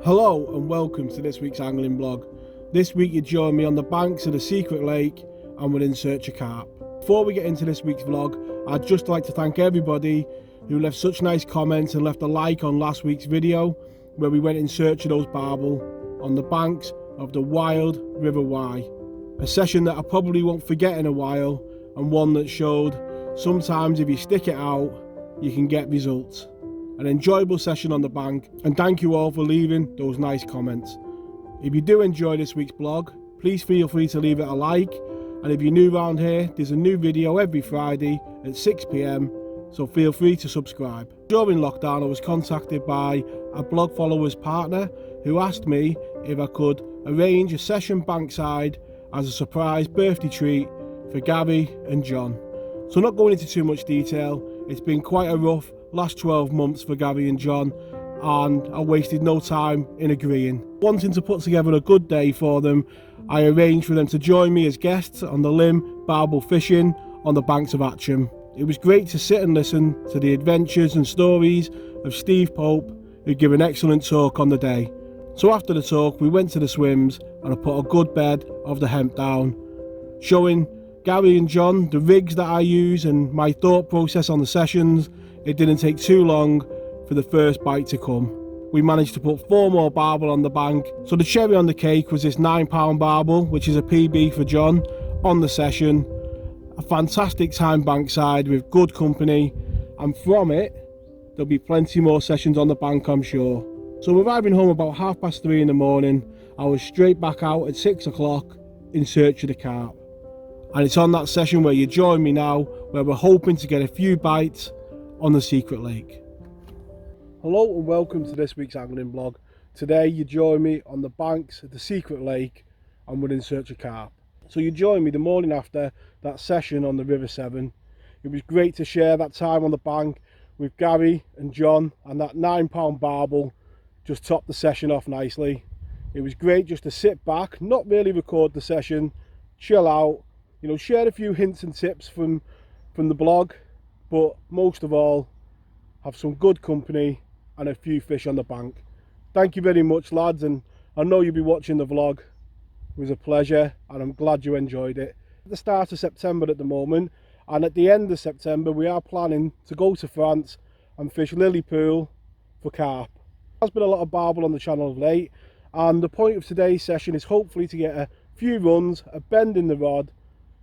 Hello and welcome to this week's angling blog. This week you join me on the banks of the secret lake and we're in search of carp. Before we get into this week's vlog, I'd just like to thank everybody who left such nice comments and left a like on last week's video where we went in search of those barbel on the banks of the wild River Wye. A session that I probably won't forget in a while, and one that showed sometimes if you stick it out you can get results. An enjoyable session on the bank, and thank you all for leaving those nice comments. If you do enjoy this week's blog, please feel free to leave it a like, and if you're new around here, there's a new video every Friday at 6 PM, so feel free to subscribe. During lockdown I was contacted by a blog follower's partner who asked me if I could arrange a session bankside as a surprise birthday treat for Gary and John. So not going into too much detail, it's been quite a rough last 12 months for Gary and John, and I wasted no time in agreeing. Wanting to put together a good day for them, I arranged for them to join me as guests on the limb barbel fishing on the banks of Atcham. It was great to sit and listen to the adventures and stories of Steve Pope, who gave an excellent talk on the day. So after the talk we went to the swims and I put a good bed of the hemp down, showing Gary and John the rigs that I use and my thought process on the sessions. It didn't take too long for the first bite to come. We managed to put 4 more barbel on the bank, so the cherry on the cake was this 9-pound barbel, which is a PB for John, on the session. A fantastic time bankside with good company, and from it there'll be plenty more sessions on the bank, I'm sure. So arriving home about 3:30 in the morning, I was straight back out at 6 o'clock in search of the carp. And it's on that session where you join me now, where we're hoping to get a few bites on the secret lake. Hello and welcome to this week's angling blog. Today you join me on the banks of the secret lake and we're in search of carp. So you join me the morning after that session on the River Severn. It was great to share that time on the bank with Gary and John, and that 9-pound barbel just topped the session off nicely. It was great just to sit back, not really record the session, chill out, you know, share a few hints and tips from the blog, but most of all have some good company and a few fish on the bank. Thank you very much, lads, and I know you'll be watching the vlog. It was a pleasure and I'm glad you enjoyed it. At the start of September at the moment, and at the end of September we are planning to go to France and fish Lily Pool for carp. There's been a lot of barbel on the channel of late, and the point of today's session is hopefully to get a few runs, a bend in the rod,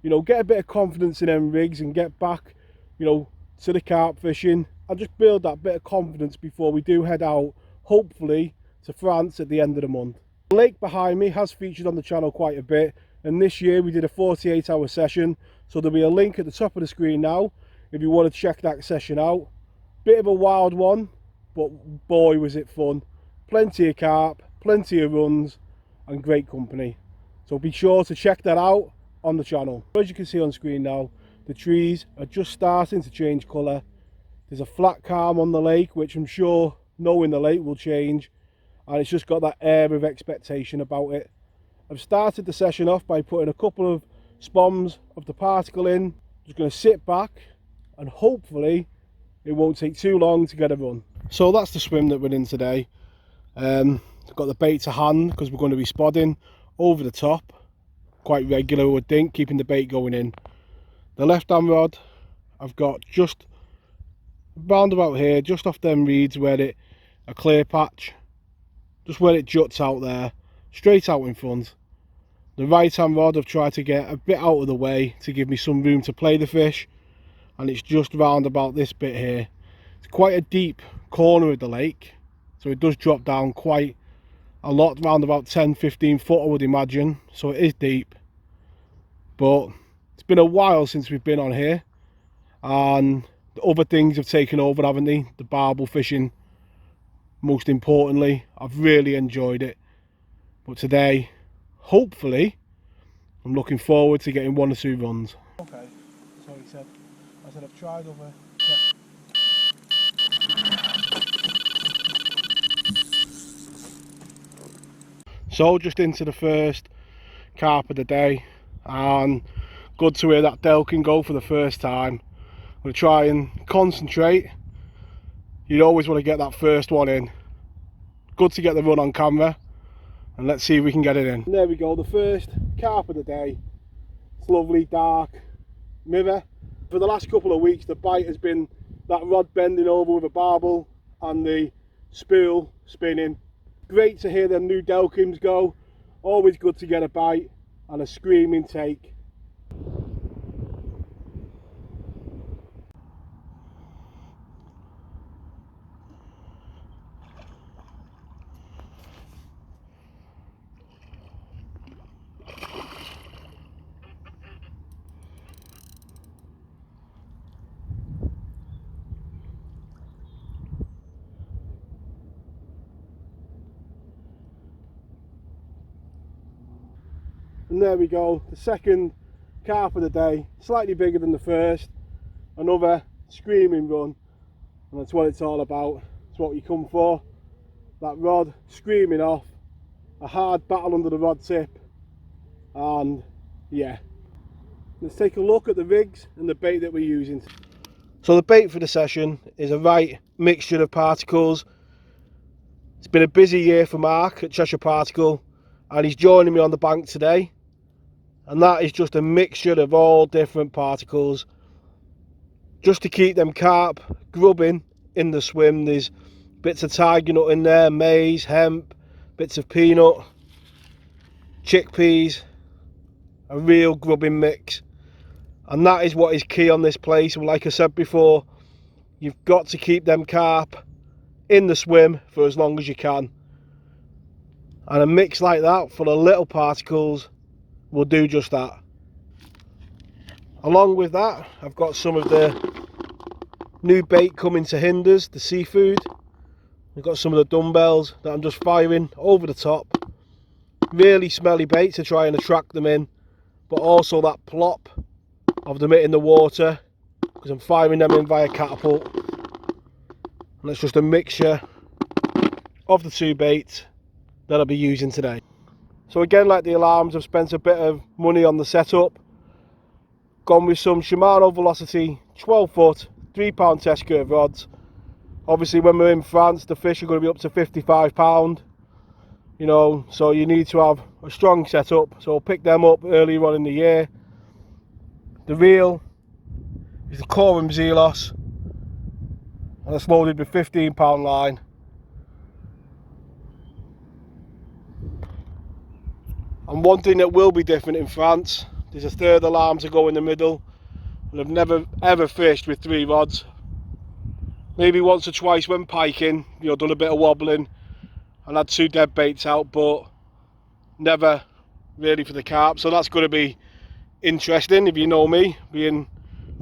you know, get a bit of confidence in them rigs and get back, you know, to the carp fishing, and just build that bit of confidence before we do head out, hopefully, to France at the end of the month. The lake behind me has featured on the channel quite a bit, and this year we did a 48-hour session, so there'll be a link at the top of the screen now if you want to check that session out. Bit of a wild one, but boy was it fun. Plenty of carp, plenty of runs, and great company. So be sure to check that out on the channel. As you can see on screen now, the trees are just starting to change colour. There's a flat calm on the lake, which I'm sure knowing the lake will change, and it's just got that air of expectation about it. I've started the session off by putting a couple of spoms of the particle in. Just going to sit back and hopefully it won't take too long to get a run. So that's the swim that we're in today. I've got the bait to hand because we're going to be spodding over the top quite regular, I would think, keeping the bait going in. The left hand rod I've got just round about here, just off them reeds where a clear patch, just where it juts out there, straight out in front. The right hand rod I've tried to get a bit out of the way to give me some room to play the fish, and it's just round about this bit here. It's quite a deep corner of the lake, so it does drop down quite a lot, round about 10-15 foot I would imagine, so it is deep. But it's been a while since we've been on here, and the other things have taken over, haven't they? The barbel fishing, most importantly. I've really enjoyed it, but today, hopefully, I'm looking forward to getting 1 or 2 runs. Okay, so he said, I said I've tried over. Yeah. So just into the first carp of the day, and good to hear that Del can go for the first time. I'm going to try and concentrate. You'd always want to get that first one in. good to get the run on camera, and let's see if we can get it in. And there we go, the first carp of the day. It's lovely dark mirror. For the last couple of weeks the bite has been that rod bending over with a barbel and the spool spinning. Great to hear them new delkims go. Always good to get a bite and a screaming take. And there we go, the second carp of the day, slightly bigger than the first. Another screaming run, and that's what it's all about. It's what you come for. That rod screaming off, a hard battle under the rod tip, and yeah. Let's take a look at the rigs and the bait that we're using. So the bait for the session is a right mixture of particles. It's been a busy year for Mark at Cheshire Particle, and he's joining me on the bank today. And that is just a mixture of all different particles, just to keep them carp grubbing in the swim. There's bits of tiger nut in there, maize, hemp, bits of peanut, chickpeas, a real grubbing mix. And that is what is key on this place. And like I said before, you've got to keep them carp in the swim for as long as you can. And a mix like that full of little particles will do just that. Along with that, I've got some of the new bait coming to Hinders, the Cfood. I've got some of the dumbbells that I'm just firing over the top. Really smelly bait to try and attract them in, but also that plop of them hitting the water, because I'm firing them in via catapult. And it's just a mixture of the two baits that I'll be using today. So again, like the alarms, I've spent a bit of money on the setup. Gone with some Shimano Velocity 12 foot, 3 pound test curve rods. Obviously when we're in France, the fish are going to be up to 55 pound. You know, so you need to have a strong setup. So I'll pick them up earlier on in the year. The reel is the Carp zelos, and it's loaded with 15 pound line. And one thing that will be different in France, there's a third alarm to go in the middle, and I've never ever fished with 3 rods. Maybe once or twice when piking, you know, done a bit of wobbling and had 2 dead baits out, but never really for the carp. So that's going to be interesting, if you know me, being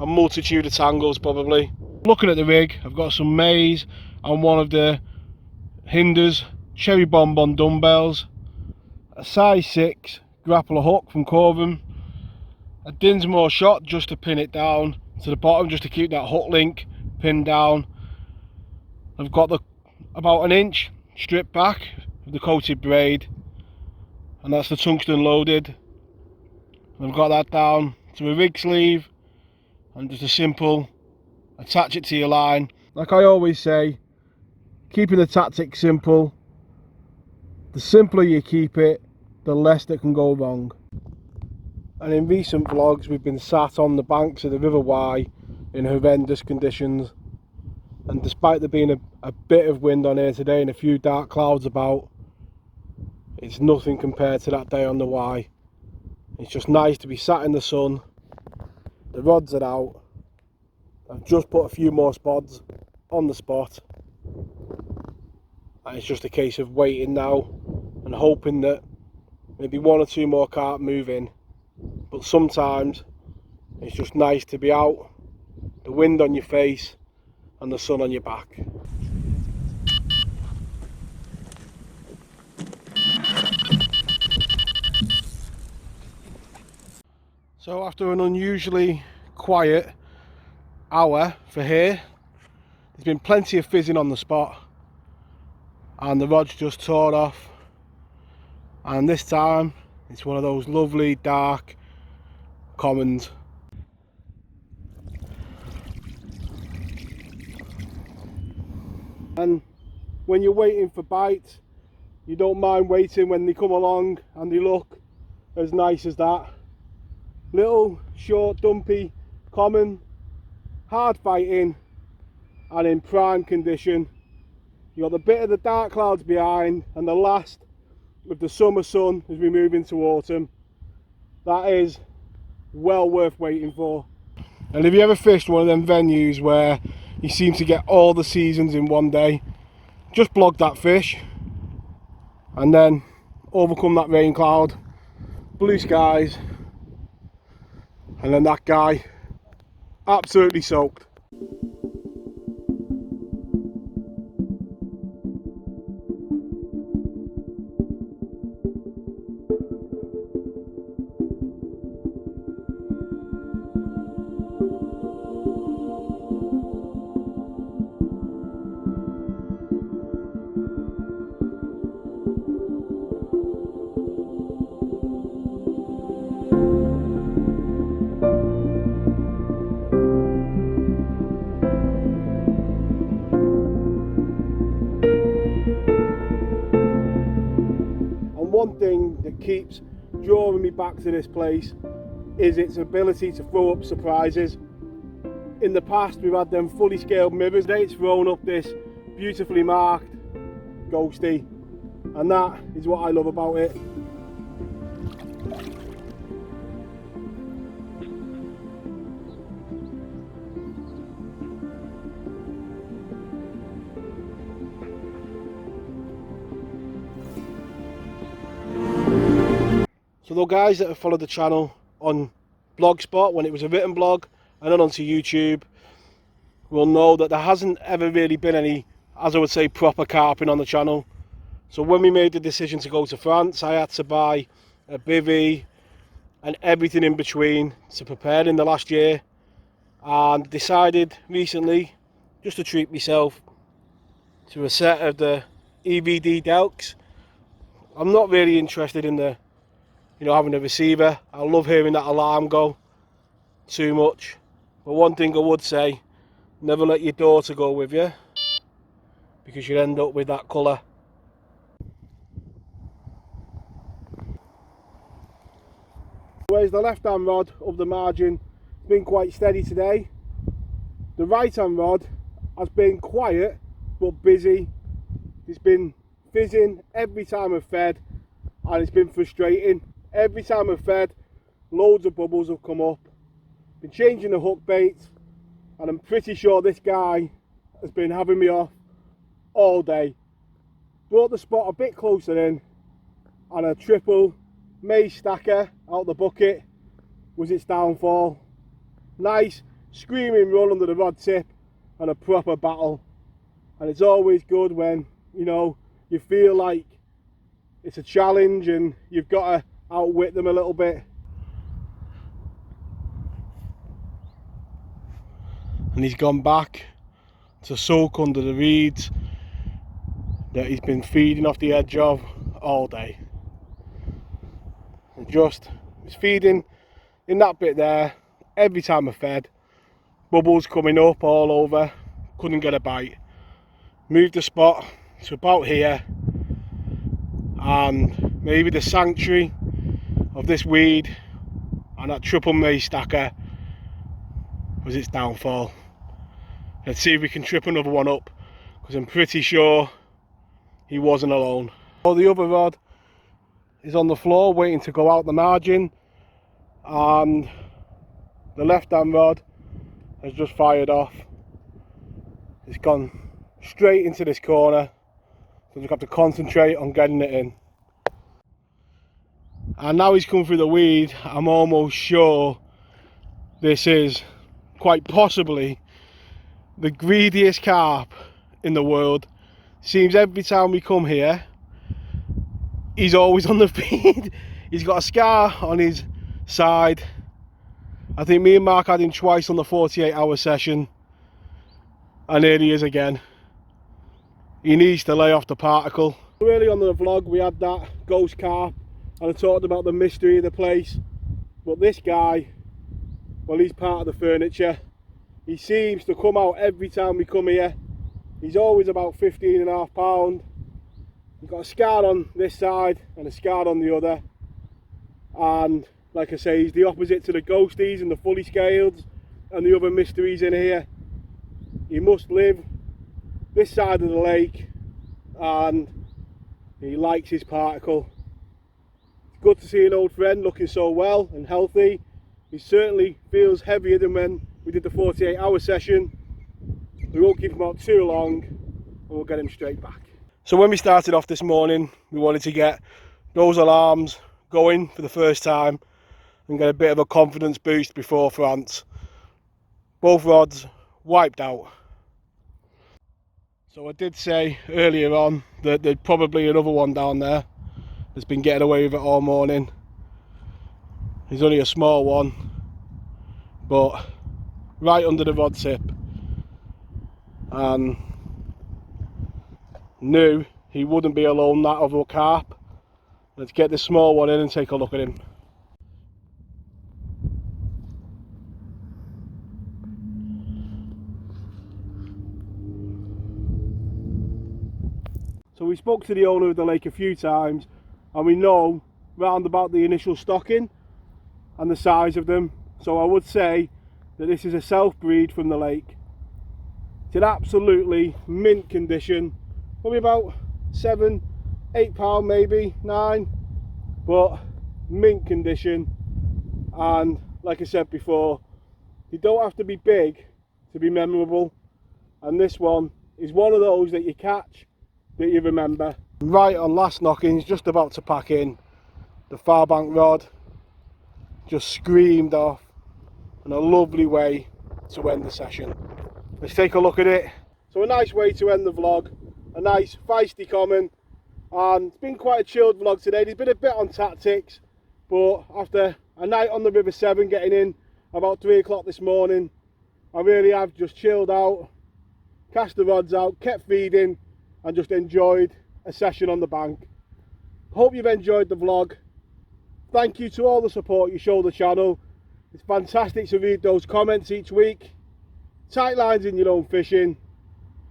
a multitude of tangles probably. Looking at the rig, I've got some maize and one of the Hinders cherry bonbon dumbbells, a size 6 grappler hook from Corvum, a Dinsmore shot just to pin it down to the bottom, just to keep that hook link pinned down. I've got about 1 inch strip back of the coated braid, and that's the tungsten loaded. I've got that down to a rig sleeve, and just a simple attach it to your line. Like I always say, keeping the tactics simple. The simpler you keep it, the less that can go wrong. And in recent vlogs we've been sat on the banks of the River Wye in horrendous conditions, and despite there being a bit of wind on here today and a few dark clouds about, it's nothing compared to that day on the Wye. It's just nice to be sat in the sun. The rods are out. I've just put a few more spods on the spot, and it's just a case of waiting now and hoping that maybe 1 or 2 more carp move in. But sometimes it's just nice to be out, the wind on your face and the sun on your back. So after an unusually quiet hour for here, there's been plenty of fizzing on the spot, and the rod's just tore off, and this time it's one of those lovely dark commons. And when you're waiting for bites, you don't mind waiting when they come along and they look as nice as that. Little, short, dumpy, common, hard fighting, and in prime condition. You got the bit of the dark clouds behind and the last of the summer sun as we move into autumn. That is well worth waiting for. And if you ever fished one of them venues where you seem to get all the seasons in one day, just blog that fish and then overcome that rain cloud, blue skies, and then that guy absolutely soaked. One thing that keeps drawing me back to this place is its ability to throw up surprises. In the past we've had them fully scaled mirrors. Today it's thrown up this beautifully marked ghosty, and that is what I love about it. So the guys that have followed the channel on Blogspot when it was a written blog and then onto YouTube will know that there hasn't ever really been any, as I would say, proper carping on the channel. So when we made the decision to go to France, I had to buy a Bivvy and everything in between to prepare in the last year, and decided recently just to treat myself to a set of the EVD Delks. I'm not really interested in the having a receiver. I love hearing that alarm go too much. But one thing I would say, never let your daughter go with you, because you'll end up with that colour. Whereas the left hand rod of the margin has been quite steady today, the right hand rod has been quiet but busy. It's been fizzing every time I've fed, and it's been frustrating. Every time I've fed, loads of bubbles have come up. Been changing the hook bait, and I'm pretty sure this guy has been having me off all day. Brought the spot a bit closer in, and a triple maize stacker out the bucket was its downfall. Nice screaming run under the rod tip and a proper battle. And it's always good when you feel like it's a challenge and you've got to outwit them a little bit. And he's gone back to soak under the reeds that he's been feeding off the edge of all day. And just he's feeding in that bit there. Every time I fed, bubbles coming up all over, couldn't get a bite. Moved the spot to about here, and maybe the sanctuary of this weed and that triple maize stacker was its downfall. Let's see if we can trip another one up, because I'm pretty sure he wasn't alone. Oh, the other rod is on the floor waiting to go out the margin, and the left hand rod has just fired off. It's gone straight into this corner, so I just have to concentrate on getting it in. And now he's come through the weed, I'm almost sure this is quite possibly the greediest carp in the world. Seems every time we come here, he's always on the feed. He's got a scar on his side. I think me and Mark had him twice on the 48-hour session, and here he is again. He needs to lay off the particle. Early on in the vlog we had that ghost carp, and I talked about the mystery of the place, but this guy, well, he's part of the furniture. He seems to come out every time we come here, He's always about 15.5 pounds. He's got a scar on this side and a scar on the other. And like I say, he's the opposite to the ghosties and the fully scaled and the other mysteries in here. He must live this side of the lake and he likes his particle. It's good to see an old friend looking so well and healthy. He certainly feels heavier than when we did the 48-hour session. We won't keep him out too long and we'll get him straight back. So when we started off this morning, we wanted to get those alarms going for the first time and get a bit of a confidence boost before France. Both rods wiped out. So I did say earlier on that there's probably another one down there that's been getting away with it all morning. He's only a small one, but right under the rod tip, and knew he wouldn't be alone, that other carp. Let's get this small one in and take a look at him. So we spoke to the owner of the lake a few times and we know round about the initial stocking and the size of them. So I would say that this is a self-breed from the lake. It's in absolutely mint condition, probably about 7-8 pound, maybe 9, but mint condition. And like I said before, you don't have to be big to be memorable, and this one is one of those that you catch that you remember. Right on last knockings, just about to pack in, the far bank rod just screamed off, and a lovely way to end the session. Let's take a look at it. So a nice way to end the vlog, a nice feisty common, and it's been quite a chilled vlog today. There's been a bit on tactics, but after a night on the River Severn, getting in about 3 o'clock this morning, I really have just chilled out, cast the rods out, kept feeding and just enjoyed a session on the bank. Hope you've enjoyed the vlog. Thank you to all the support you show the channel. It's fantastic to read those comments each week. Tight lines in your own fishing,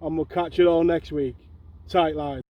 and we'll catch you all next week. Tight lines.